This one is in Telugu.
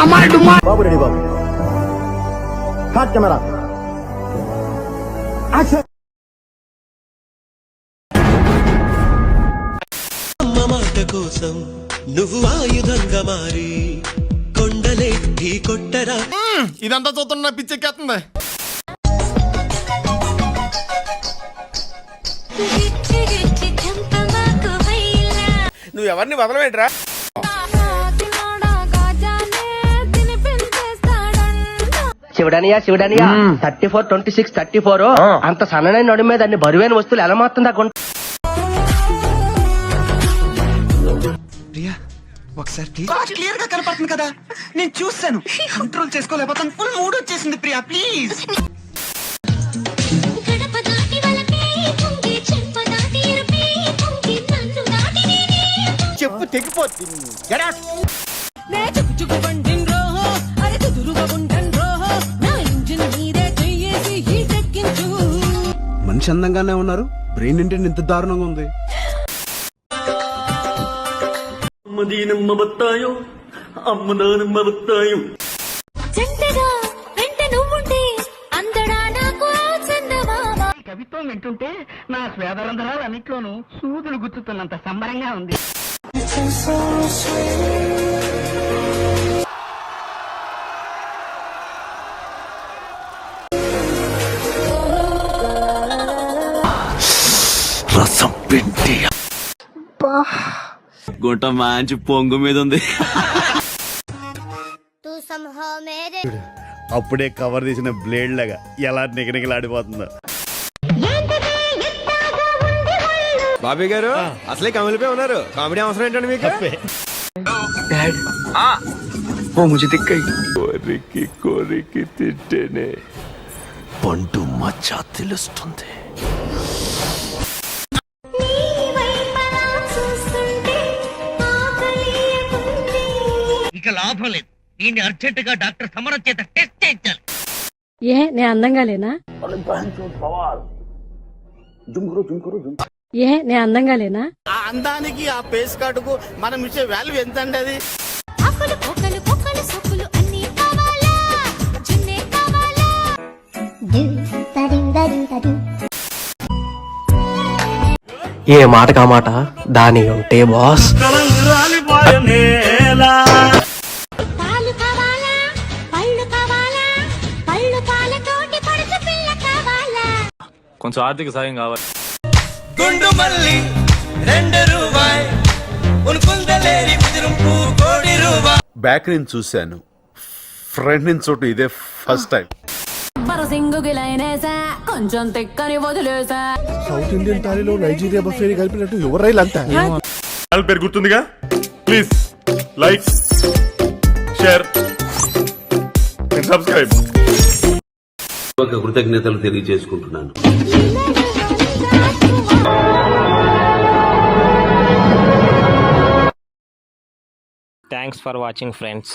బాబు రెడీ బాబు హాట్ కెమెరా యాక్షన్. అమ్మ మాట కోసం నువ్వు ఆయుధంగా మారి కొండలే ఢీ కొట్టరా. ఇదంతా చూస్తున్నా పిచ్చెక్కేస్తుంది. నువ్వు ఎవరిని వదలవేట్రా? శివడనియా 34, 26, 34 అంత సన్ననైన నడు మీద అన్ని బరువైన వస్తువులు ఎలా మాత్రం ప్రియా ఒకసారి క్లియర్ గా కనపడుతుంది కదా, నేను చూస్తాను. కంట్రోల్ చేసుకోలేకపోతాను. ఫుల్ మూడ్ వచ్చేసింది ప్రియా, ప్లీజ్. చెప్పు తెగిపోతుంది. మనిషి అందంగానే ఉన్నారు, బ్రెయిన్ ఏంటి ఇంత దారుణంగా ఉంది. కవిత్వం వింటుంటే నా స్వేదరంధ్రాలు అన్నిట్లోనూ సూదులు గుచ్చుతున్నంత సంబరంగా ఉంది. రసం పిండి గుంట మంచి పొంగు మీద ఉంది. అప్పుడే కవర్ తీసిన బ్లేడ్ లాగా ఎలా నిగనిగలాడిపోతుందో. బాబీ గారు అసలే కమిలిపోయి ఉన్నారు. కామెడీ అవసరం ఏంటండి మీకు? కోరికి కోరికి తింటేనే పండు మచ్చ తెలుస్తుంది. ఇక లాభం లేదు, దీన్ని అర్జెంట్ గా డాక్టర్ సమరం చేత టెస్ట్ చేయించాలి. ఏ నేను అందంగా లేనా? ఏ నేను అందంగా లేనా? ఆ అందానికి ఆ పేస్ కార్డుకు మనం ఇచ్చే వాల్యూ ఎంత అండి? అది ఏ మాట కా మాట దాని ఉంటే బాస్. కొంచెం ఆర్థిక సాయం కావాలి. గుండు మల్లి 2 రూపాయి ఉనుకుందలేరి కుదిరింపు కోడి రూపాయి. బ్యాక్ నుంచి చూశాను, ఫ్రంట్ నుంచి చోటు ఇదే ఫస్ట్ టైం. కొంచెం తెక్కని వదిలేసా. సౌత్ ఇండియన్ టాలీలో నైజీరియా బఫేని కలిపినట్టు ఎవరైనా అంతా పేరు గుర్తుందిగా. Please like, share, subscribe. కృతజ్ఞతలు తెలియజేసుకుంటున్నాను. Thanks for watching friends.